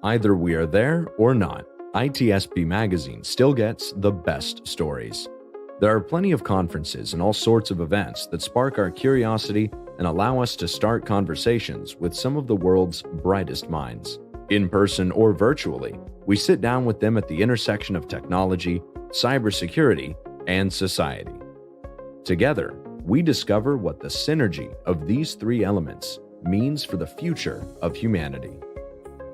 Either we are there or not, ITSPmagazine still gets the best stories. There are plenty of conferences and all sorts of events that spark our curiosity and allow us to start conversations with some of the world's brightest minds. In person or virtually, we sit down with them at the intersection of technology, cybersecurity, and society. Together, we discover what the synergy of these three elements means for the future of humanity.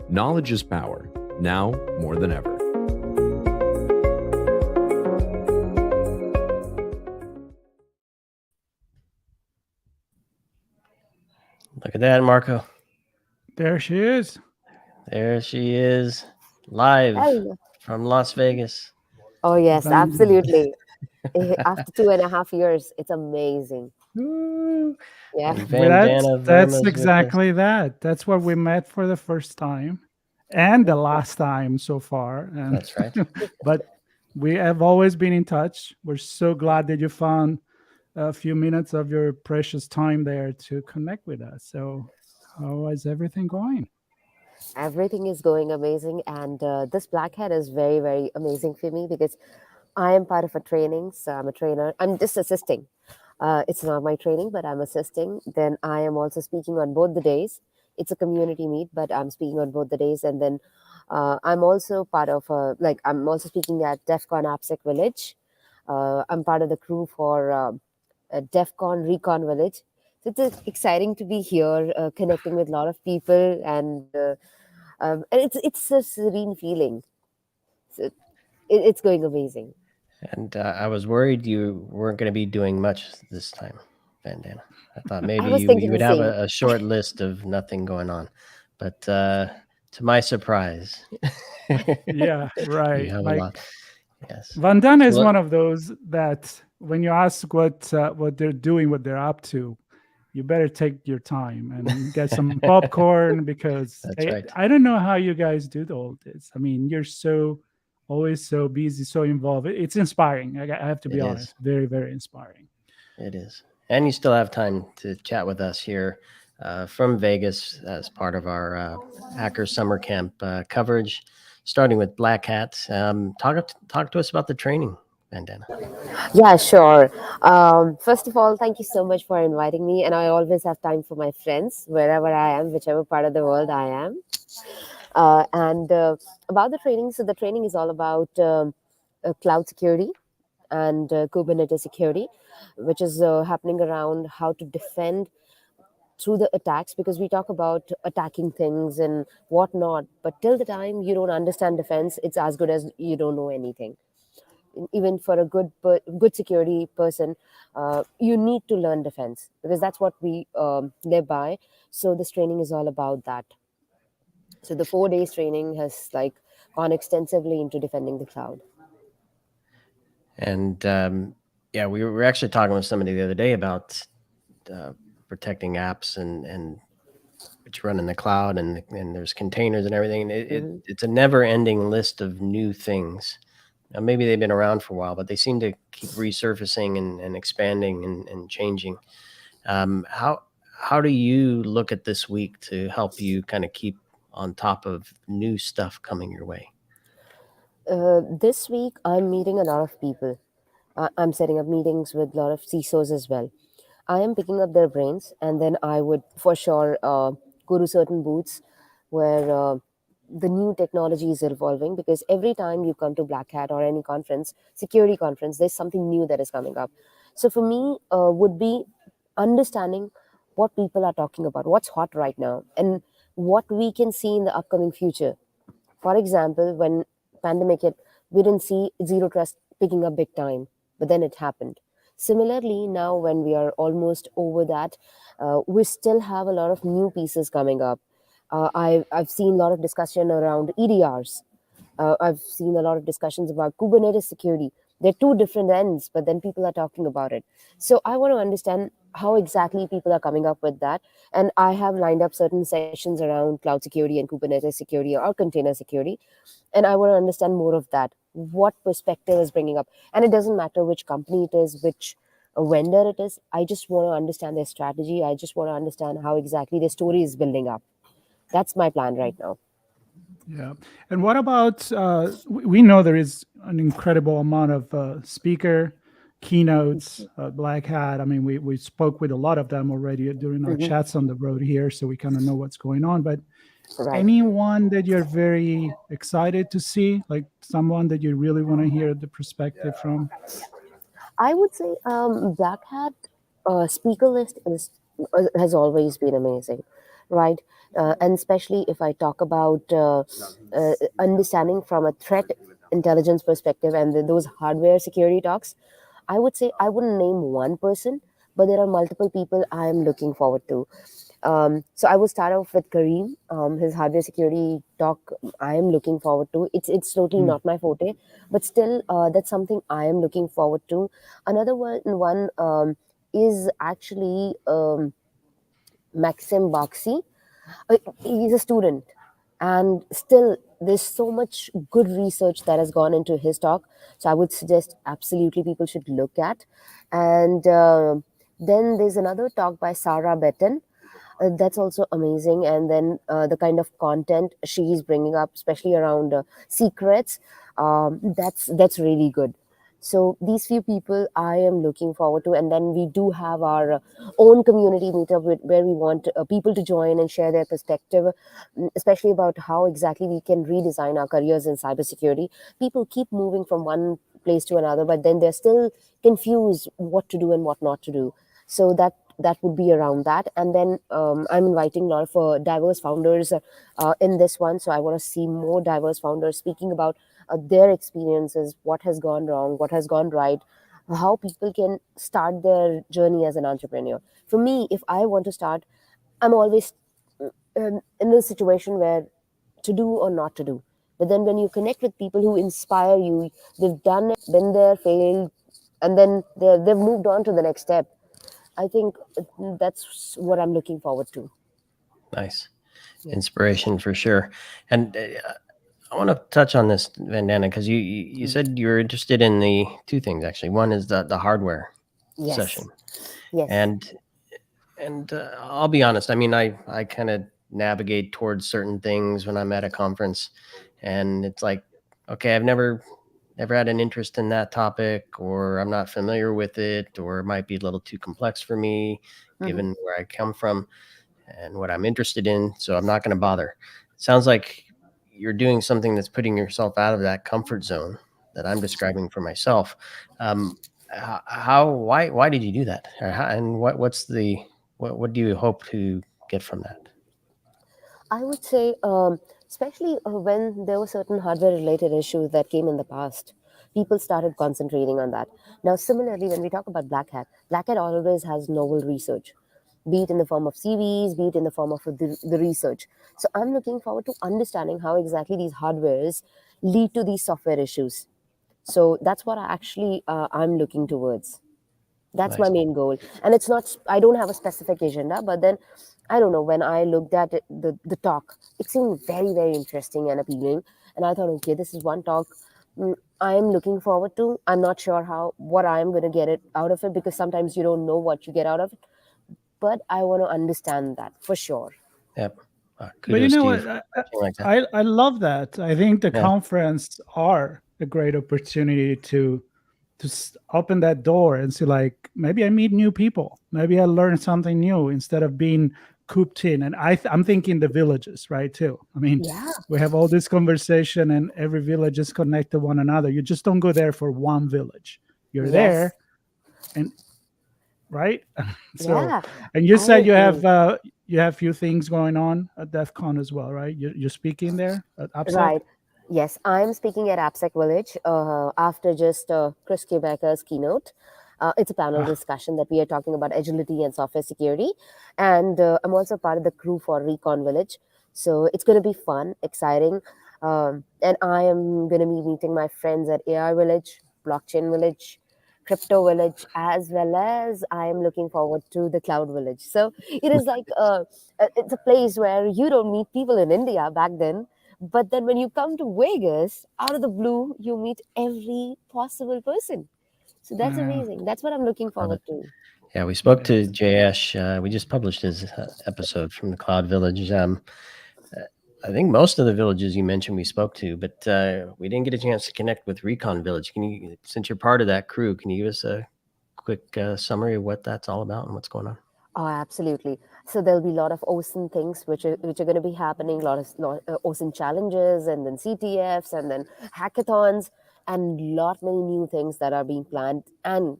Knowledge is power, now more than ever. Look at that, Marco. There she is. There she is, live from Las Vegas. Oh, yes, absolutely. After 2.5 years, it's amazing. Ooh. Yeah. And Vandana, That's Verma's exactly that. That's where we met for the first time and the last time so far. And that's right. But we have always been in touch. We're so glad that you found a few minutes of your precious time there to connect with us. So how is everything going? Everything is going amazing. And this Black Hat is very, very amazing for me because I am part of a training. So I'm a trainer. I'm just assisting. It's not my training, but I'm assisting. Then I am also speaking on both the days. It's a community meet, but I'm speaking on both the days. And then I'm also part of I'm also speaking at DEF CON AppSec Village. I'm part of the crew for DEF CON Recon Village. So it's exciting to be here, connecting with a lot of people, and it's a serene feeling. So it's going amazing. And I was worried you weren't going to be doing much this time, Vandana. I thought maybe you would have a short list of nothing going on. But to my surprise. Yeah, right. You have a lot. Yes. Vandana is one of those that when you ask what they're doing, what they're up to, you better take your time and get some popcorn because I don't know how you guys do all this. I mean, you're always so busy, so involved. It's inspiring. I have to be honest. Very, very inspiring. It is. And you still have time to chat with us here from Vegas as part of our Hacker Summer Camp coverage, starting with Black Hat. Talk to us about the training, Vandana. Yeah, sure. First of all, thank you so much for inviting me. And I always have time for my friends, wherever I am, whichever part of the world I am. And about the training, so the training is all about cloud security and Kubernetes security, which is happening around how to defend through the attacks, because we talk about attacking things and whatnot, but till the time you don't understand defense, it's as good as you don't know anything. Even for a good security person, you need to learn defense because that's what we live by. So this training is all about that. So the 4 days training has gone extensively into defending the cloud. And we were actually talking with somebody the other day about protecting apps and which run in the cloud and there's containers and everything. It's a never-ending list of new things. Now, maybe they've been around for a while, but they seem to keep resurfacing and expanding and changing. How do you look at this week to help you kind of keep on top of new stuff coming your way? This week, I'm meeting a lot of people. I'm setting up meetings with a lot of CISOs as well. I am picking up their brains, and then I would for sure go to certain booths where the new technology is evolving, because every time you come to Black Hat or any conference, security conference, there's something new that is coming up. So for me, would be understanding what people are talking about, what's hot right now, and what we can see in the upcoming future. For example, when pandemic hit, we didn't see zero trust picking up big time, but then it happened. Similarly, now when we are almost over that, we still have a lot of new pieces coming up. I've seen a lot of discussion around EDRs. I've seen a lot of discussions about Kubernetes security. They're two different ends, but then people are talking about it. So I want to understand how exactly people are coming up with that. And I have lined up certain sessions around cloud security and Kubernetes security or container security. And I want to understand more of that. What perspective is bringing up? And it doesn't matter which company it is, which vendor it is. I just want to understand their strategy. I just want to understand how exactly their story is building up. That's my plan right now. Yeah. And what about, we know there is an incredible amount of speaker keynotes, Black Hat. I mean, we spoke with a lot of them already during our chats on the road here, so we kind of know what's going on. But anyone that you're very excited to see, like someone that you really want to hear the perspective from? I would say Black Hat speaker list has always been amazing, right? And especially if I talk about understanding from a threat intelligence perspective and those hardware security talks, I would say I wouldn't name one person, but there are multiple people I am looking forward to. So I will start off with Kareem. His hardware security talk I am looking forward to. It's totally not my forte, but still that's something I am looking forward to. Another one is actually Maxim Baxi. He's a student, and still there's so much good research that has gone into his talk. So I would suggest absolutely people should look at. And then there's another talk by Sarah Betten. That's also amazing. And then the kind of content she's bringing up, especially around secrets, that's really good. So these few people I am looking forward to, and then we do have our own community meetup where we want people to join and share their perspective, especially about how exactly we can redesign our careers in cybersecurity. People keep moving from one place to another, but then they're still confused what to do and what not to do. So that would be around that. And then I'm inviting a lot of diverse founders in this one. So I want to see more diverse founders speaking about their experiences, what has gone wrong, what has gone right, how people can start their journey as an entrepreneur. For me, if I want to start, I'm always in a situation where to do or not to do. But then when you connect with people who inspire you, they've done it, been there, failed, and then they've moved on to the next step. I think that's what I'm looking forward to. Nice. Inspiration for sure. And I want to touch on this, Vandana, because you said you're interested in the two things, actually. One is the hardware session. Yes. And I'll be honest. I mean, I kind of navigate towards certain things when I'm at a conference, and it's like, okay, I've never had an interest in that topic, or I'm not familiar with it, or it might be a little too complex for me, given where I come from and what I'm interested in. So I'm not going to bother. It sounds like you're doing something that's putting yourself out of that comfort zone that I'm describing for myself. Why did you do that? And what do you hope to get from that? I would say, especially when there were certain hardware related issues that came in the past, people started concentrating on that. Now, similarly, when we talk about Black Hat always has novel research, be it in the form of CVs, be it in the form of the research. So I'm looking forward to understanding how exactly these hardwares lead to these software issues. So that's what I'm looking towards. That's my main goal. And it's not, I don't have a specific agenda, but then I don't know, when I looked at it, the talk, it seemed very, very interesting and appealing. And I thought, okay, this is one talk I'm looking forward to. I'm not sure what I'm going to get it out of it, because sometimes you don't know what you get out of it. But I want to understand that for sure. Yep. But you know what? I love that. I think the conference are a great opportunity to open that door and see, like, maybe I meet new people, maybe I learn something new instead of being cooped in. And I'm thinking the villages, right, too. I mean, we have all this conversation and every village is connected to one another. You just don't go there for one village. You're there, and right. So, and you said you have few things going on at DEF CON as well, right? You're speaking there at AppSec? Right. Yes, I'm speaking at AppSec Village after just Chris Quebec's keynote. It's a panel discussion that we are talking about agility and software security. And I'm also part of the crew for Recon Village. So it's going to be fun, exciting. And I am going to be meeting my friends at AI Village, Blockchain Village, Crypto Village, as well as I am looking forward to the Cloud Village. So it is like it's a place where you don't meet people in India back then. But then when you come to Vegas, out of the blue, you meet every possible person. So that's amazing. That's what I'm looking forward to. Yeah, we spoke to Jayesh. We just published his episode from the Cloud Village. I think most of the villages you mentioned we spoke to, but we didn't get a chance to connect with Recon Village. Can you, since you're part of that crew, can you give us a quick summary of what that's all about and what's going on? Oh, absolutely. So there'll be a lot of OSINT things which are going to be happening. A lot of OSINT challenges, and then CTFs, and then hackathons, and lot many new things that are being planned. And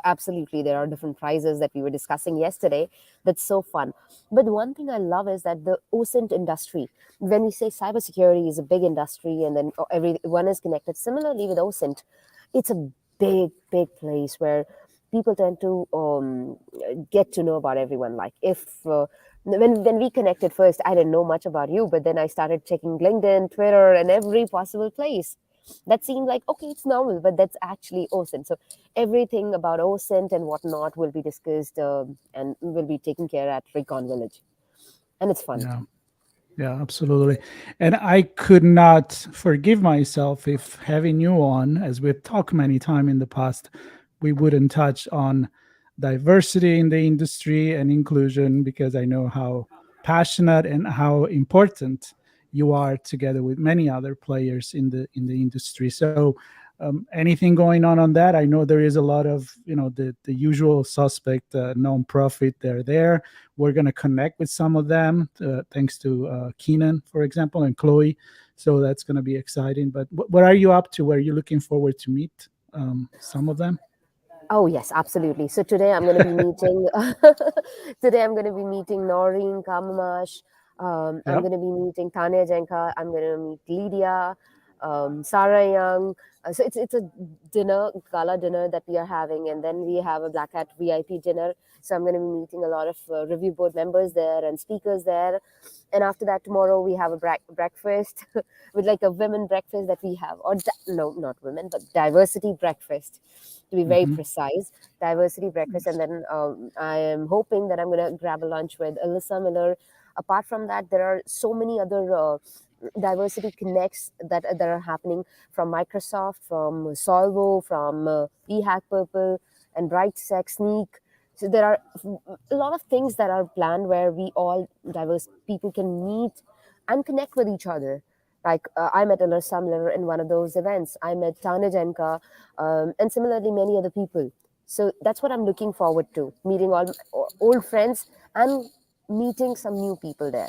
absolutely, there are different prizes that we were discussing yesterday. That's so fun. But one thing I love is that the OSINT industry. When we say cybersecurity is a big industry, and then everyone is connected. Similarly with OSINT, it's a big place where people tend to get to know about everyone. Like if when we connected first, I didn't know much about you, but then I started checking LinkedIn, Twitter, and every possible place. That seemed like, okay, it's normal, but that's actually OSINT. So everything about OSINT and whatnot will be discussed and will be taken care at Recon Village, and it's fun. Yeah, absolutely. And I could not forgive myself if having you on, as we've talked many times in the past, we wouldn't touch on diversity in the industry and inclusion, because I know how passionate and how important you are together with many other players in the industry. So anything going on that? I know there is a lot of the usual suspect non-profit. They're there. We're going to connect with some of them thanks to Keenan, for example, and Chloe. So that's going to be exciting. But what are you up to? Were you looking forward to meet some of them? Oh yes, absolutely. So today I'm going to be meeting. Today I'm going to be meeting Noreen Kamamash. I'm going to be meeting Tanya Jenka. I'm going to meet Lydia, Sarah Young. So it's a gala dinner that we are having, and then we have a Black Hat VIP dinner. So I'm going to be meeting a lot of review board members there and speakers there. And after that, tomorrow we have a breakfast with like a women breakfast that we have, or no, not women, but diversity breakfast, to be very precise, diversity breakfast. And then I am hoping that I'm going to grab a lunch with Alyssa Miller. Apart from that, there are so many other diversity connects that are happening from Microsoft, from Solvo, from eHack Purple, and BrightSec Sneak. So there are a lot of things that are planned where we all diverse people can meet and connect with each other. Like I met Alyssa Miller in one of those events. I met Tanya Jenka, and similarly many other people. So that's what I'm looking forward to, meeting all old friends and meeting some new people there.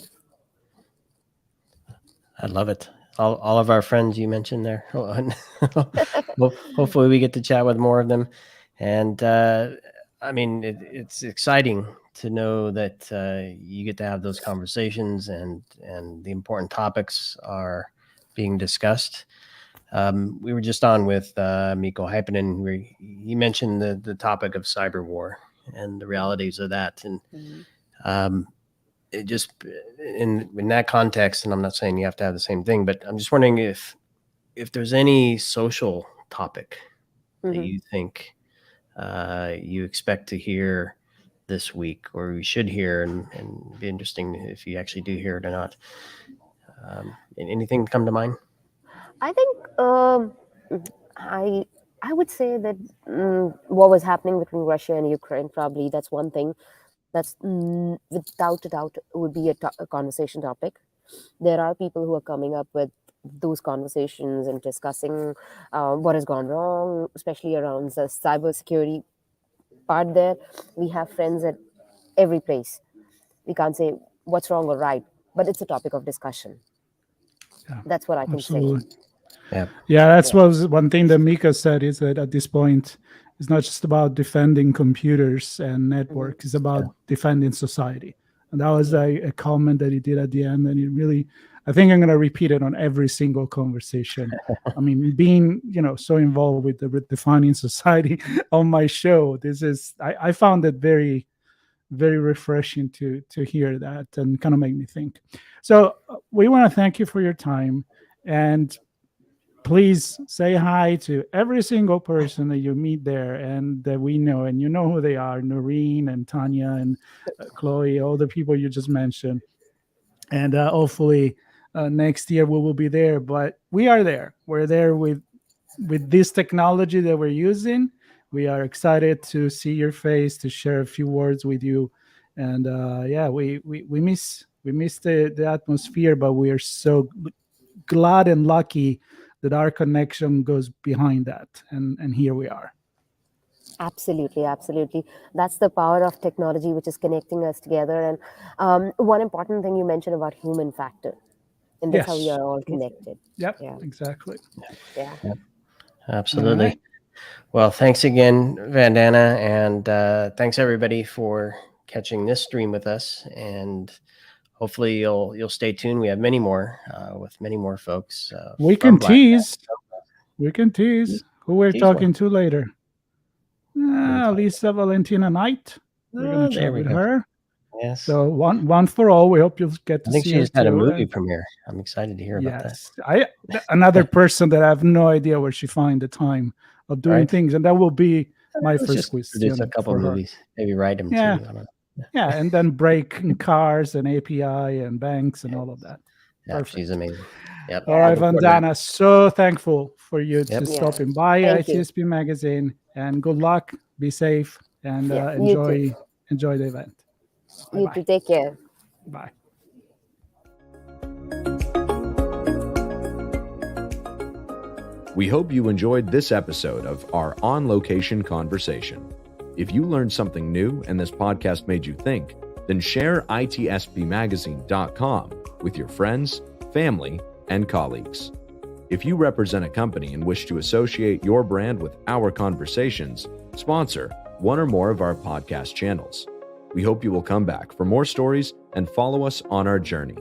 I love it. All of our friends you mentioned there. Hopefully we get to chat with more of them. And I mean, it's exciting to know that you get to have those conversations and the important topics are being discussed. We were just on with Mikko Hyppinen, where he mentioned the topic of cyber war and the realities of that. And it just in that context, and I'm not saying you have to have the same thing, but I'm just wondering if there's any social topic that you think you expect to hear this week, or we should hear, and it'd be interesting if you actually do hear it or not. Anything come to mind? I think I would say that what was happening between Russia and Ukraine, probably that's one thing that's without a doubt would be a conversation topic. There are people who are coming up with those conversations and discussing what has gone wrong, especially around the cybersecurity part. There, we have friends at every place. We can't say what's wrong or right, but it's a topic of discussion. Yeah, that's what I can say. Yeah, that's was one thing that Mika said, is that at this point, it's not just about defending computers and networks, it's about defending society. And that was a comment that he did at the end. And it really, I think I'm going to repeat it on every single conversation. I mean, being, so involved with the Redefining Society on my show, I found it very, very refreshing to hear that and kind of make me think. So we want to thank you for your time, and please say hi to every single person that you meet there and that we know, and you know who they are: Noreen and Tanya and Chloe, all the people you just mentioned. And hopefully next year we will be there. But we are there. We're there with this technology that we're using. We are excited to see your face, to share a few words with you. And we miss We miss the atmosphere, but we are so glad and lucky that our connection goes behind that. And here we are. Absolutely, absolutely. That's the power of technology, which is connecting us together. And one important thing you mentioned about human factor, and that's how we are all connected. Yep, exactly. Yeah. Yep. Absolutely. Right. Well, thanks again, Vandana, and thanks everybody for catching this stream with us. And hopefully you'll stay tuned. We have many more with many more folks. We can tease. We can tease who we're talking to later. Lisa Valentina Knight. We're going to chat with her. Yes. So one for all. We hope you'll get to see her. I think she just had a movie premiere. I'm excited to hear about that. Another person that I have no idea where she find the time of doing things, and that will be my first question. Produce a couple movies, maybe write them too. I don't know. Yeah, and then break cars and API and banks and all of that. Yeah, she's amazing. Yep. All right, Vandana, so thankful for you to stopping by ITSP Magazine, and good luck. Be safe and enjoy the event. You too. Take care. Bye. We hope you enjoyed this episode of our on-location conversation. If you learned something new and this podcast made you think, then share ITSPmagazine.com with your friends, family, and colleagues. If you represent a company and wish to associate your brand with our conversations, sponsor one or more of our podcast channels. We hope you will come back for more stories and follow us on our journey.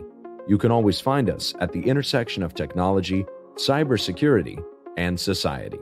You can always find us at the intersection of technology, cybersecurity, and society.